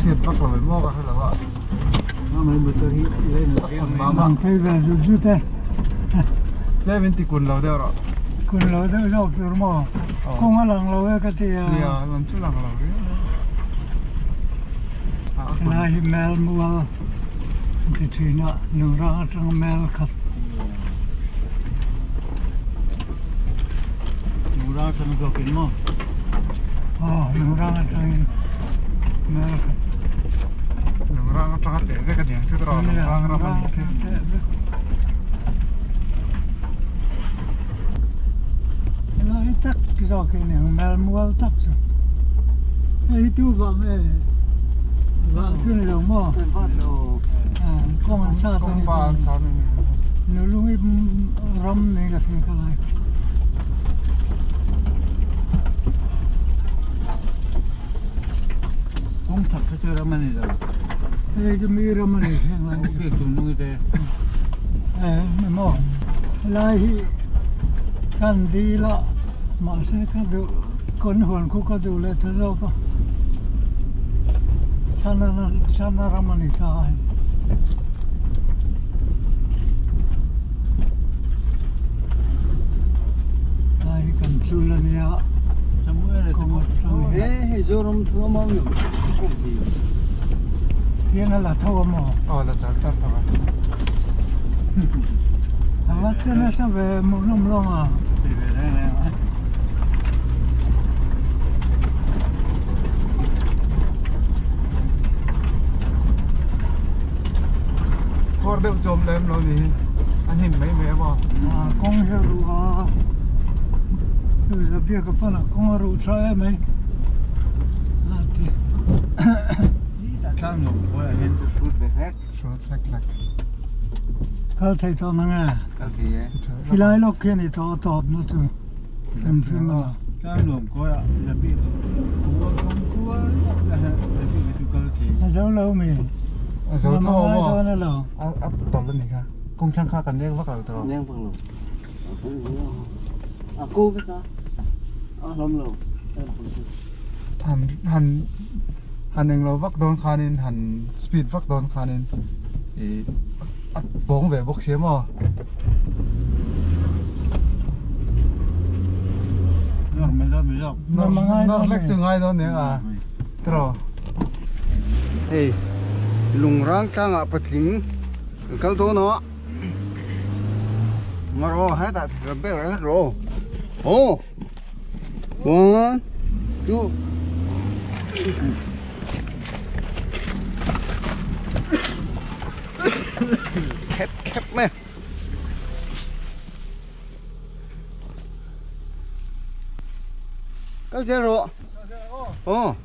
hiện bắt rồi mua cái là vậy nó mới một tôi lên một cái mà bằng cái về rút thế cái bên thì quần lâu đeo rồi quần lâu đeo rồi rồi mà không có lần lâu cái thì làm chút lần lâu đấy cái này mèo mua cái chuyện đó nụ ra trong mèo khát nụ ra trong cái gì mà nụ ra trong mèo khát nụ ra trong cái điện chứ rồi nụ ra mà đi xem nó tắc cái gì cái này mèo mua tắc rồi ấy tu vâng chuyện này đâu mà con sao con ba sao này nó luôn im râm này cái gì cái này không thật cái râm này đâu đây cho mi râm này xem là cái tụi nó thế mà mò lại cần đi là mà sẽ có được con hồn cũng có đủ lại thế đâu có sana ramani tahay tayo kansulan niya Samuel zorom thua mau nhỉ thiên là thua mà là chặt chặt thôi à chứ nó sẽ về một năm lâu à về đây này Hor được chôm lên rồi thì anh nhìn mấy mẹ mà con hiểu rồi từ giờ biết cái phần là con hiểu sao em ấy thì đã sang rồi có là hiện thực phút về hết số sách lạc cái thầy tao năng à cái gì ấy khi lại lúc kia thì tao tọt nó chứ em phim mà sang rồi có là biết có không có là biết cái cái gì dấu lâu mình dấu thô mà nó lâu ấp tọt lên này ha công trang khác cần đen bắt đầu rồi đen vâng luôn cô cái đó lắm luôn hành hành lâu vắt đón khai nên hành speed vắt đón khai nên thì bóng về bốc xếp mà nó lách chừng ai đó nữa à rồi hey lùng rang trang à bạch kính cái đó nó mà rồi hết đã rồi bé hết rồi oh one two khép mẹ cái gì rồi oh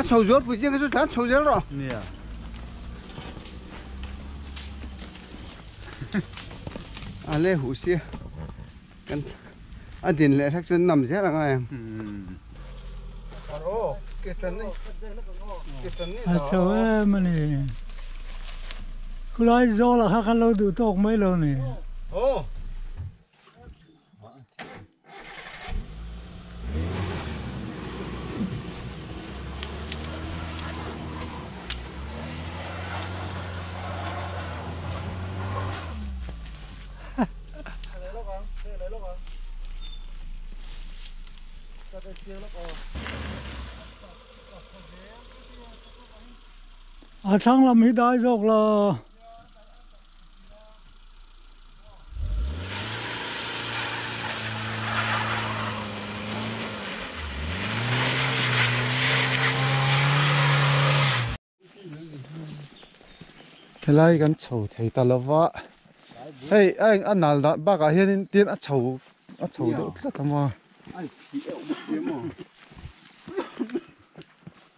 sầu rốt với riêng cái số sầu rốt rồi nè lê hủ xia cái tiền lệ thắc chân nằm rét là ngay em cái chân này sao em này cứ nói do là khác lâu đủ tóc mấy lâu này sáng làm hít đai rồi là thế lại cái chầu thấy ta là vợ hey anh nào đã bác cái hiện tiền chầu được rất là mà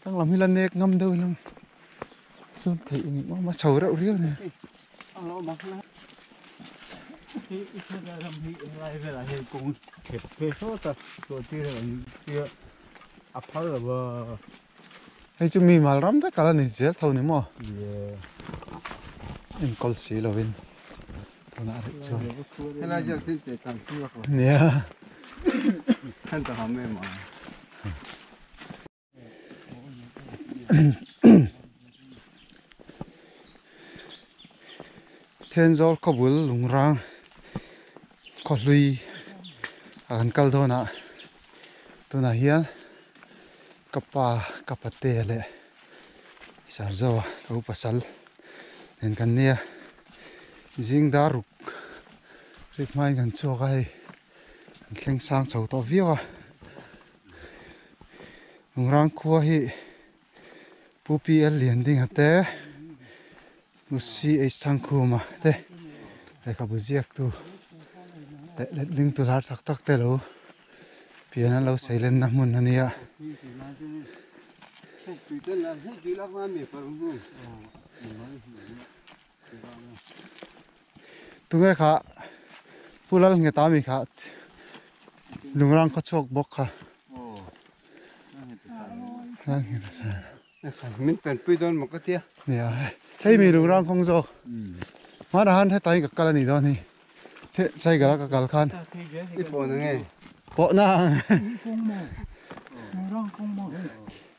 đang làm như là nẹt ngâm đâu lắm xuân thấy những mà chầu rượu riêng này hay chúng mình mà lắm tất cả là này dễ thâu nữa mà em còn xí là bên tu na ri chu Thế là giờ thì để tạm chưa rồi. nia Thân tao hầm em mà. thiên zol ko bul lungrang ko lui an kal do na tu na hian kapa te le sar zo ko pasal en kan nia jing da ruk rit mai kan chu gai thleng sang chho to viwa lungrang khuwa hi pupi al lian ding ate musi e sang khuma te ka buziak tu le ding tu lar tak tak te lo pian lo sailen na mun ania Tùy tên là hết tùy lắc ra miệt vào luôn. tu nge kha pulal nge ta mi kha lungrang ko chok bok kha Mình phải tùy tên một cái tia. nia hei mi lungrang khong zo ma da han he tai ka kala ni do ni the sai ga ka kal khan Cái bộ này nghe. po na không mò rong không mò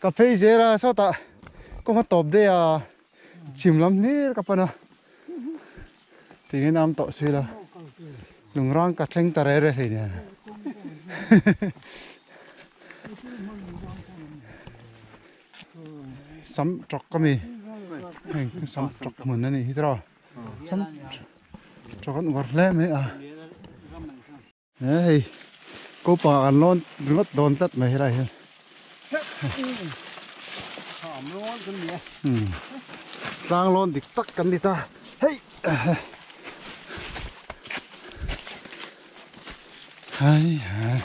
ka phei zera so ta ko ma top de a chim lam ni ka pa na ti nge nam to se la lungrang ka thleng ta re re he ni sam trok ka mi heng sam trok mun na ni hi tro sam trok an war le me a hey ko pa an lon ngot don tat me hi ra hi Hòm luôn cái gì. sang lon dik tak kan đi ta hey hai hai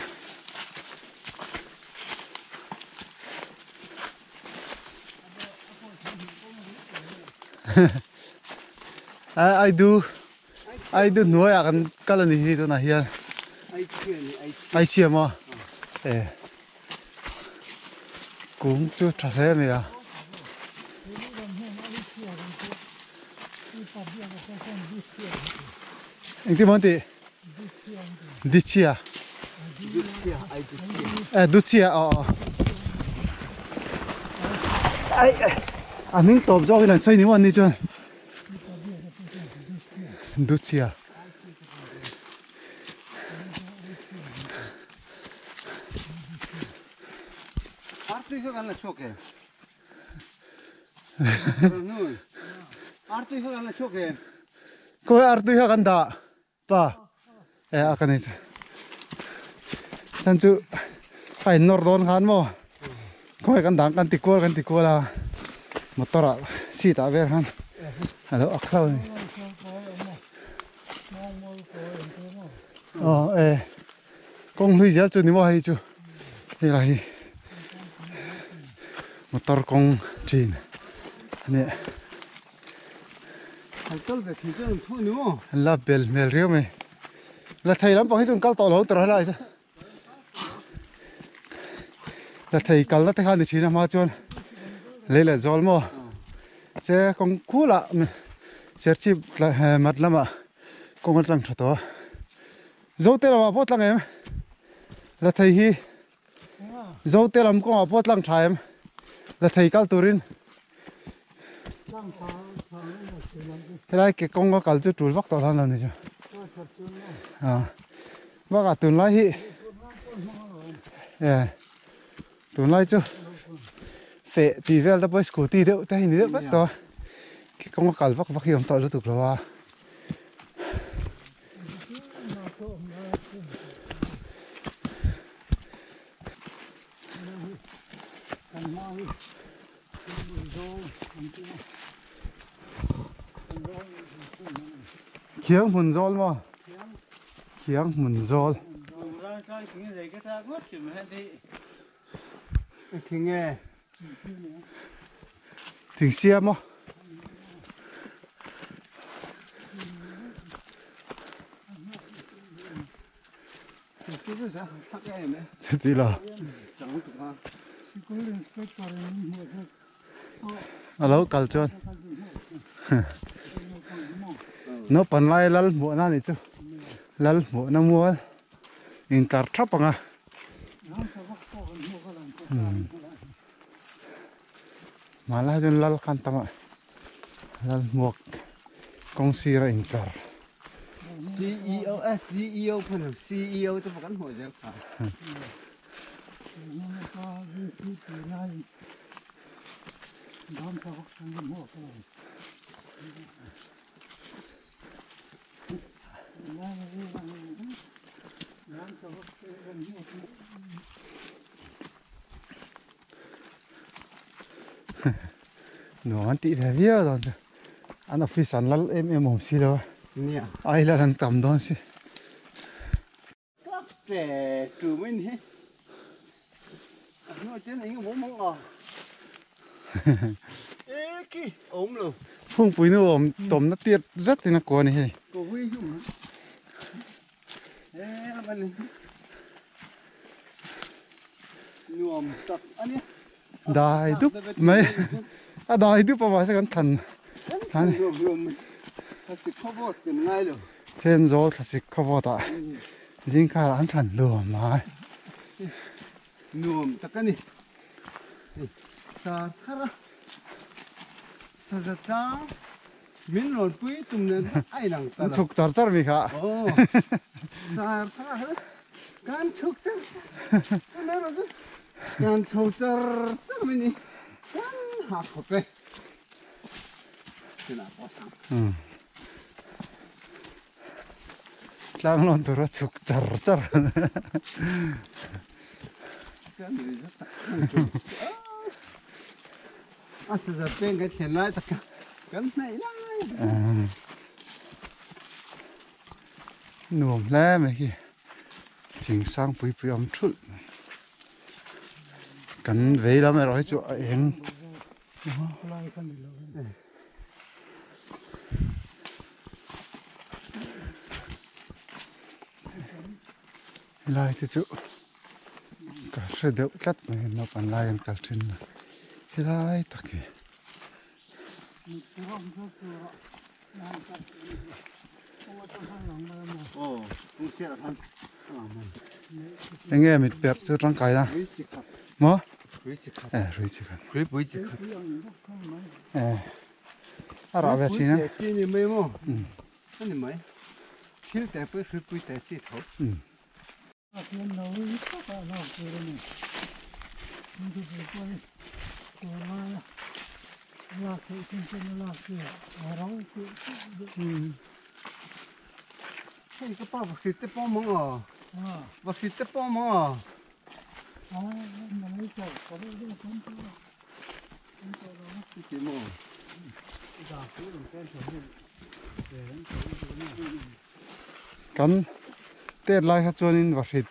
I do nuôi à kan kala ni hi to na hian ai chia mà cũng chưa trả thế mày à anh tìm món gì đi chia đút chia ai anh mình tập cho cái này xoay níu anh đi chưa đút chia Artu hiyo kana choke. Nun. Artu hiyo kana choke. Kau artu hiya kan da pa akan itu cancu phải nordon khan mo kau kan dang kan tikul la motor a si ta ver han halo aklau ni kong hui zel chu ni mo hai chu hi la hi motor kong chin ne Hay tol về thì chân thôi nữa. la bel mel rio me la thầy lắm bằng hết chung cao to lâu trở lại chứ la thầy cao la thầy han thì chỉ là mà chôn lấy là giol mo sẽ con cú lạ sẽ chip là mặt lắm à con mặt lăng to dấu tên là bớt lăng em là thầy hi dấu tên làm con bớt lăng trái em là thầy cao turin thế này cái con có cả chút chuột bắc tao làm này chứ bác à tuần lại hi tuần lại chứ phê tì về là bây giờ tì đeo tay này đeo bắt to cái con có cả bắc bắc hiểm tao lúc tục rồi kiếng mùn rol mà kiếng mùn rol Thì nghe. thỉnh xe mà Cái gì sao? Thắc em đấy. thì là Chẳng có tục ha. alo kalchon nó pan lai lal mua na ni chu lal mua na mua in tar thap anga mà là chun lal khan tama lal muak công si ra in tar CEO phần CEO tôi vẫn hỏi rằng nó ăn tị thế vía rồi anh office ăn lal em mồm xí đâu nè ai là thằng tầm đó xí các trẻ trừ mình hết nó trên này bố mong à ê kì ốm luôn phun bụi nó ôm tôm nó tiệt rất thì nó quá này cô huy không ê bạn nuông tập anh ấy đại đúc mấy à đại đúc bao giờ cái thần nuông它是靠谱的来了 thiên gió thật sự khó vô tại riêng cả là anh thần lừa mà nuông tập cái này sa khara sa sa ta mình rồi quý tụm này ai làm ta chụp chặt chặt mi cả ồ sa khara hết gan chụp chặt cái này rồi chứ gan chụp chặt chặt mình đi gan hạt hộp đấy thế nào có sao lang lon tu ra chụp chặt chặt cái này rất à sự thật bên cái tiền lại tất cả cái này lại nuông lẽ mấy kia chính sang bụi bụi âm chút cần về lắm rồi chỗ em lại thì chỗ cả sẽ đỡ cắt mà nó còn lại cả trên là lại tất cả ồ cũng sẽ là thân anh em mình bẹp cho trong cái đó mà quý chị khát rồi chỉ cần quý chị khát à rõ về gì nữa chị này mấy mò anh này mấy thiếu tại bữa quý tại chị thấu cái bao bạc xịt bao mỏ bạc xịt bao mỏ cái mỏ kan tết lai ha chuanin va hrit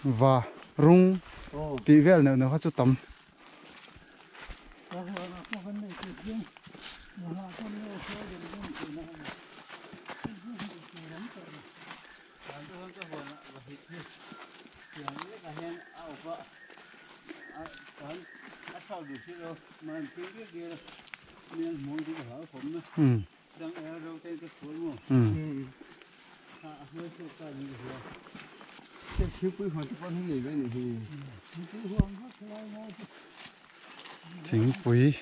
và rung ti vel ne no ha chu tam đang ở đâu trên cái suối mà hơi sụp cả những cái cái thiếu quý hoàn toàn này cái này thì thính quý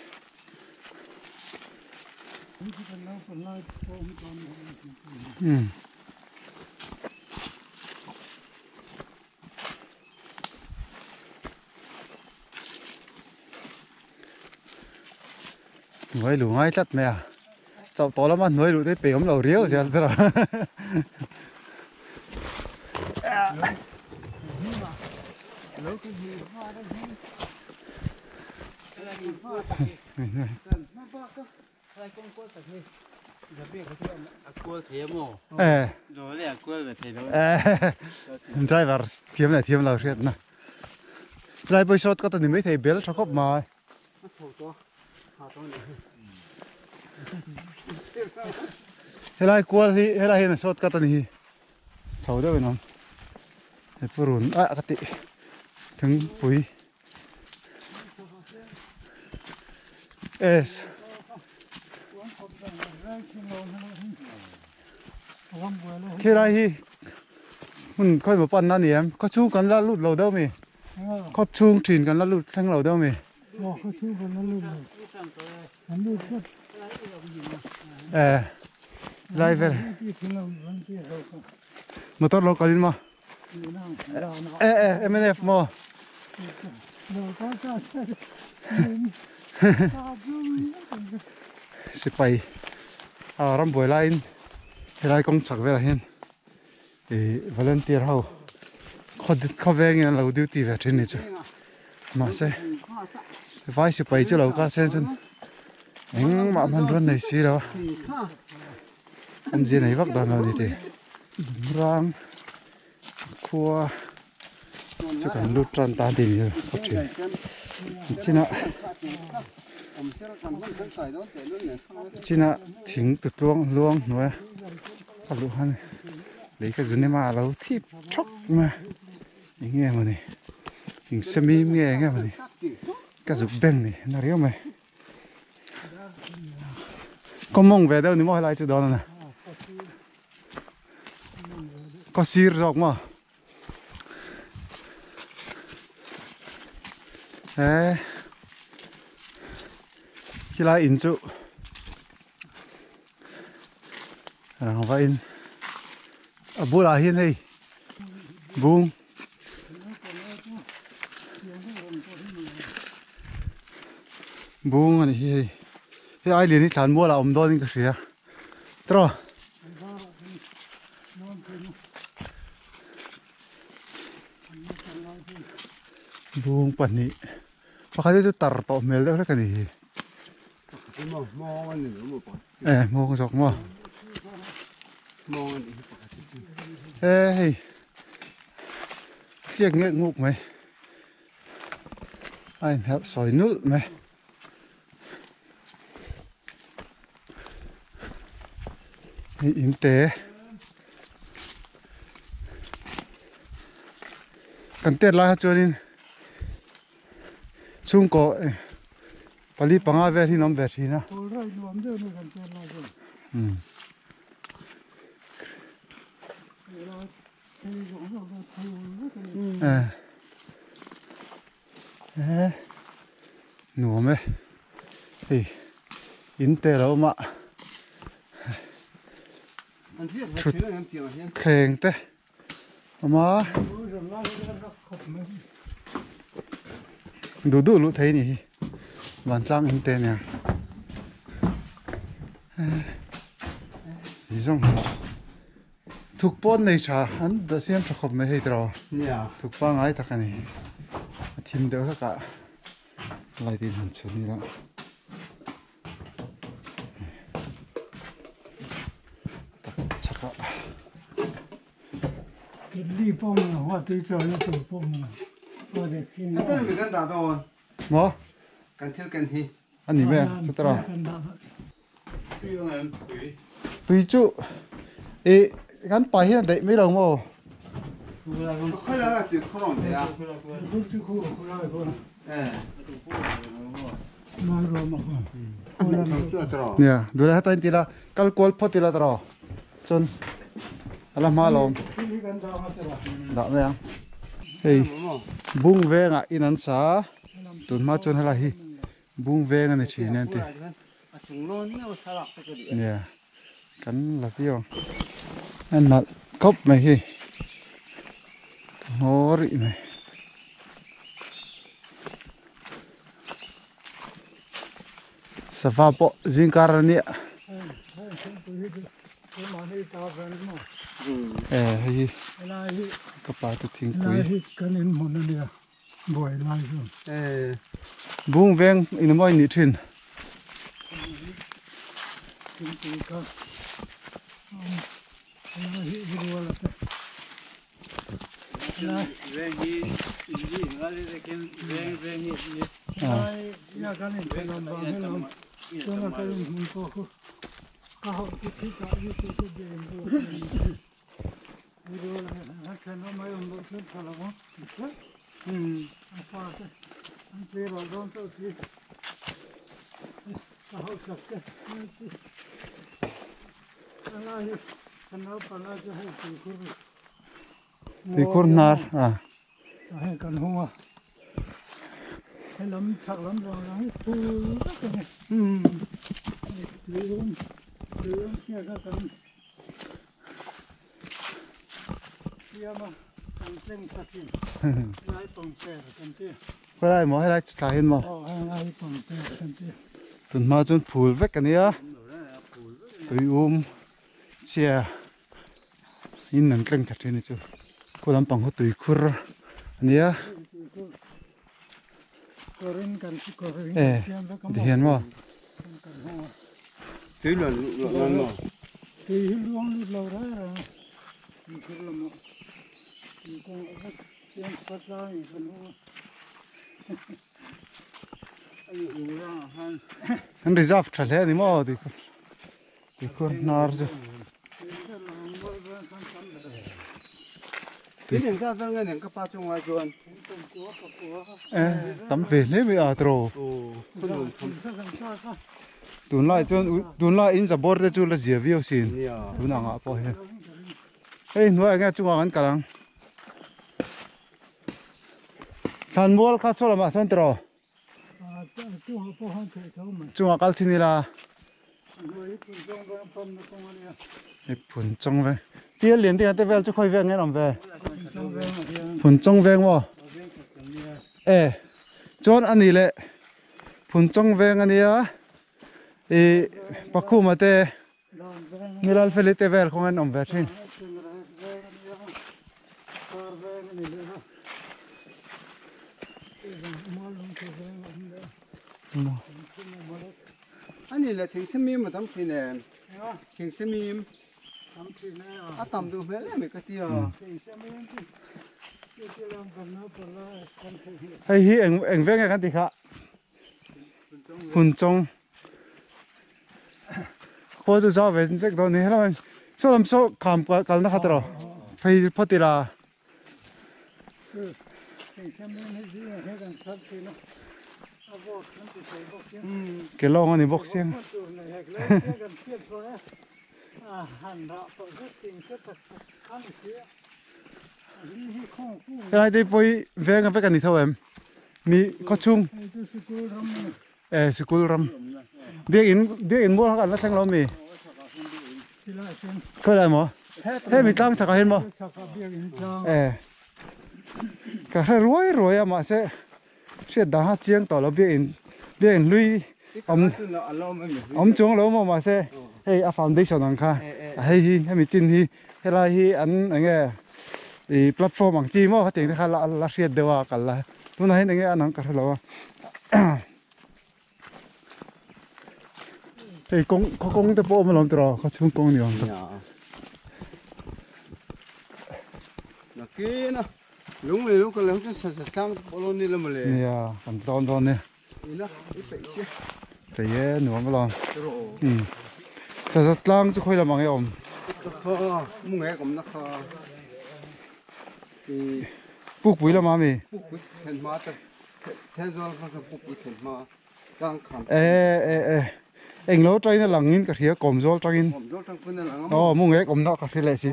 nuôi lũ ngay chặt mẹ cháu to lắm mà nuôi lũ thế bể lẩu riêu gì thế nào rồi là cua về thầy đó driver thiêm lẩu riết nè lại bây giờ có tao mấy thầy béo cho khóc mà thế lại cua thì thế lại là sốt cái tao này cháu đó bên nó thế purun cái tị thằng bùi khi ra hi mình coi một phầnนั่นเนี่ยก็ชูกันแล้วลุดเราเด้อมีก็ชูถิ่นกันแล้วลุดทั้งเราเด้อมีไล่ไปมาตัดเรากันลินมาMNF มาสิไปรำบวยไลน์ไลน์กองจักรเวลาเห็นvolunteer เขาเขาแวงเงินเราดิวตีแบบนี้จ้ะมาใช่ไฟสิไปจะเราก็เส้นจนเอ็งมามันรันในสิเราเจียไหนวักตอนเราดีดีรังคัวจะกันลุดรันตาดีเลยครับทีจีน่ะจีน่ะทิ้งตุดล่วงหน่วยกับลูกฮันเลยก็จุนนี่มาเราที่ช็อกมาอย่างเงี้ยมันนี่ยิงสมีเงี้ยมันนี่ก็จุกแบงนี่น่าเรียวไหมก็มองไปเดี๋ยวนี้มองอะไรจะโดนนะก็ซีร์จอกมาkhi lại in chú không phải in bố là hiên hay buông buông này hay cái ai liền đi chán mua là ông đôi cái gì à trò buông bẩn nhỉ mà cái đấy tar to mel đấy cái gì mua con giọt mua hey chiếc nghệ ngục mày anh hẹp sỏi nút mày in tế cần tiền là cho nên chung có Pali panga về thì nằm về thì na. Nua me. In tê đâu mà. Khen tê. Mà. Đủ lũ thấy nhỉ. Bạn trang in tên nè, ý giống thuộc bọn này chả anh đã xem cho không mấy hay đâu, thuộc bọn ai ta cái này, team đều là cả, lại đi làm chuyện gì đó, chắc cả, cái đi bom là hoa tươi trời nó tụt bom là, hoa đẹp chim. Cái này mình cần đào đâu? Mo? Cần thiếu cần hi. Anh nhìn về, sao tao? Tùy chú, gắn bài hiện đấy mấy đồng mồ. Khơi là tuyệt không làm gì à? Nè, đối với tay tila, cal col pot tila tao, chôn, ala malom, đã mấy anh? Hey, bung về ngã in ăn sa, tuần mai chôn hay là hi, bung về ngã này chỉ nên thì, nè, cắn là tiêu, anh nặn cốc mày hi, ngó rị mày. Sava po zingkarania. Hi. Kapal tu ting kui. Kanin mona dia. Boy lai so. Bung veng in moi ni thin. Ya kanin kanan ba hello. Tuna kanin mun ko. Kaho ti ka yu ti de ndu. Video la kana mai on do chen khala ko. Apa ta. An pe ro don to ti. hậu sạc cái này nó phải là cho hay thì con nar à hay cần hoa hay lắm sạc lắm rồi nó phu rất cái này luôn kia các cần kia mà cần xem sạc gì lại bằng xe cần kia có ai mà hay là trả hình mà lại bằng xe cần kia tuần mà chun phul vét cái này tụi chia in nâng canh chặt trên này chứ cô làm bằng tụi khur này thì hiện mà tí lần mà thì luôn lâu đó rồi khur là một con tiền phát ra những cái nó anh ra han anh reserve trả lẽ đi mà thì khur nar chứ tí những cái văn cái những cái ba chung ngoài chuan tắm về lấy về à trâu tuần lại in sabor để chú là gì vậy xin tuần nào ngã bỏ hết hey nuôi nghe chung anh cả lăng thằng mua khát số là mà thằng trâu chung à calcini là phun trong về tia liền tia tia về cho khơi về nghe làm về phun trong về mà chọn anh này lệ phun trong về anh này bác khu mà te người lao phải lấy te về không anh làm về trên anh này là thằng xem mìm mà tắm thì nè thằng xem mìm à tắm được về mấy cái tia hay hi anh về nghe cái gì khác phun trong khó cho sao về chính đó này là số làm số cảm cảm nó khác rồi phải phát đi ra cái lon anh bốc xiên cái này thì bôi về ngay cái này thôi em mi có chung school ram biết in mua cái là thằng lo mi cái này mà thế mi tăng chắc hết mà cái rồi mà sẽ đá chiang tỏ là biết in lui ông chung lâu mà sẽ hey a foundation anh kha hey mi chin hi helai hi anh nghe thì platform ang chi mo tiếng kha la riết dewa kala tu na hin nghe anh cả lo thì công te po mà làm tro có chung công nhiều là kia nó lúc cái lúc cái sạch sang polon đi làm gì yeah còn don nè thì nữa mà làm sạch lang chứ khơi là bằng cái ôm mua nghe cũng nó thì bút bụi là mà mi bút thành má thế rồi cái bút thành má đang khám anh lâu trai nó lằng in cái kia cồm rồi trai in mua nghe cồm nó cái kia lại gì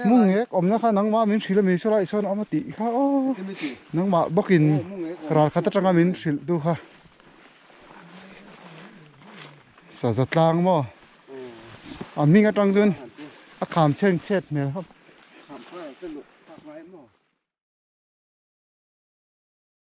mua nghe cồm nó khá nắng mà mình xí là mình số lại số nó mà tị khá nắng mà bóc in rồi khá tất cả mình xí du khá sạch lang mà anh mình cái trang duyên khám chen chết mẹ không khám phải cái lục khám phải mà